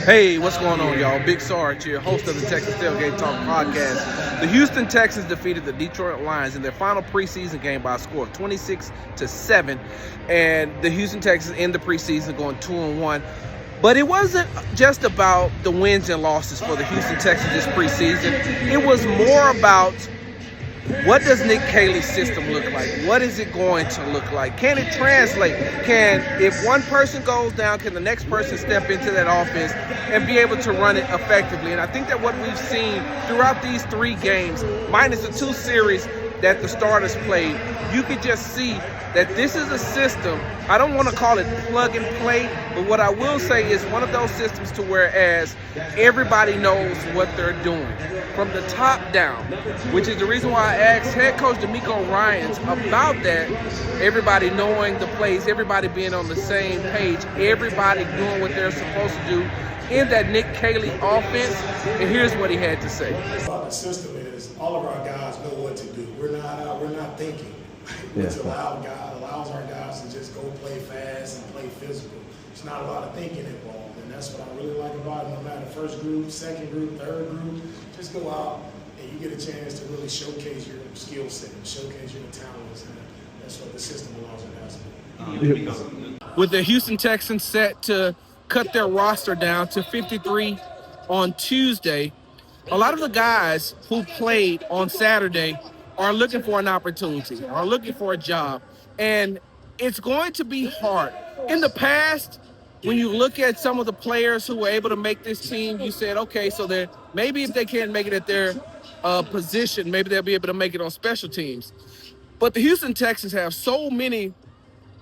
Hey, what's going on, y'all? Big Sarge here, host of the Texas Tailgate Talk podcast. The Houston Texans defeated the Detroit Lions in their final preseason game by a score of 26-7, and the Houston Texans end the preseason going 2-1. But it wasn't just about the wins and losses for the Houston Texans this preseason. It was more about what does Nick Caley's system look like? What is it going to look like? Can it translate? If one person goes down, can the next person step into that offense and be able to run it effectively? And I think that what we've seen throughout these 3 games, minus the 2 series that the starters played, you could just see that this is a system. I don't want to call it plug and play, but what I will say is one of those systems to whereas everybody knows what they're doing from the top down, which is the reason why I asked head coach DeMeco Ryans about that. Everybody knowing the plays, everybody being on the same page, everybody doing what they're supposed to do in that Nick Caley offense. And here's what he had to say. The system is all of our guys know what to do. We're not thinking, which allows our guys to just go play fast and play physical. There's not a lot of thinking involved, and that's what I really like about it. No matter first group, second group, third group, just go out and you get a chance to really showcase your skill set, showcase your talents, and that's what the system allows us to do. With the Houston Texans set to cut their roster down to 53 on Tuesday, a lot of the guys who played on Saturday are looking for an opportunity, are looking for a job, and it's going to be hard. In the past, when you look at some of the players who were able to make this team, you said, okay, so they're, maybe if they can't make it at their position, maybe they'll be able to make it on special teams. But the Houston Texans have so many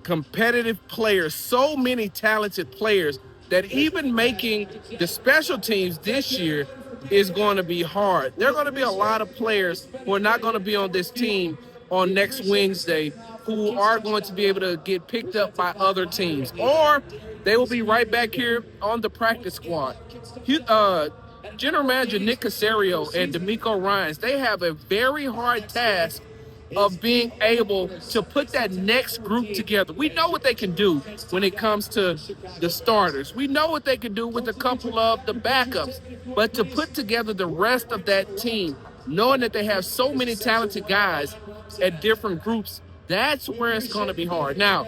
competitive players, so many talented players, that even making the special teams this year is going to be hard. There are going to be a lot of players who are not going to be on this team on next Wednesday who are going to be able to get picked up by other teams, or they will be right back here on the practice squad. General Manager Nick Caserio and DeMeco Ryans, they have a very hard task of being able to put that next group together. We know what they can do when it comes to the starters. We know what they can do with a couple of the backups. But to put together the rest of that team, knowing that they have so many talented guys at different groups, that's where it's going to be hard. Now,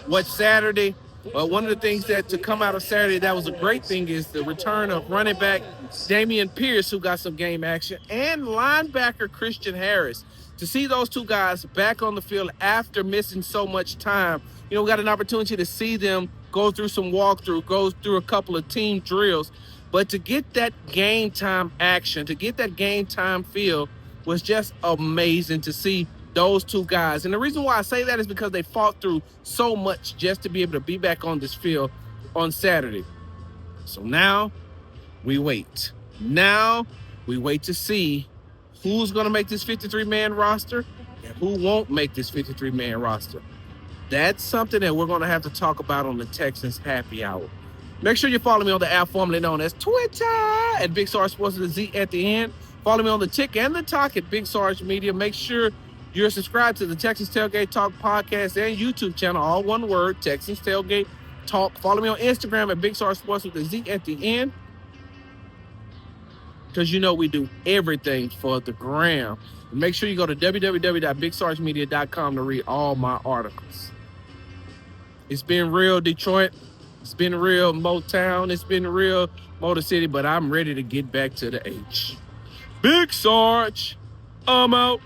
what's Saturday? One of the things that to come out of Saturday that was a great thing is the return of running back Dameon Pierce, who got some game action, and linebacker Christian Harris. To see those 2 guys back on the field after missing so much time, we got an opportunity to see them go through some walkthrough, go through a couple of team drills. But to get that game time action, to get that game time feel was just amazing to see those 2 guys. And the reason why I say that is because they fought through so much just to be able to be back on this field on Saturday. So now we wait. Now we wait to see who's going to make this 53-man roster and who won't make this 53-man roster. That's something that we're going to have to talk about on the Texans Happy Hour. Make sure you follow me on the app formerly known as Twitter at Big Sarge Sports with a Z at the end. Follow me on the Tick and the Talk at Big Sarge Media. Make sure you're subscribed to the Texans Tailgate Talk podcast and YouTube channel, all one word, Texans Tailgate Talk. Follow me on Instagram at Big Sarge Sports with a Z at the end, because we do everything for the gram. Make sure you go to www.bigsargemedia.com to read all my articles. It's been real, Detroit. It's been real, Motown. It's been real, Motor City, but I'm ready to get back to the H. Big Sarge, I'm out.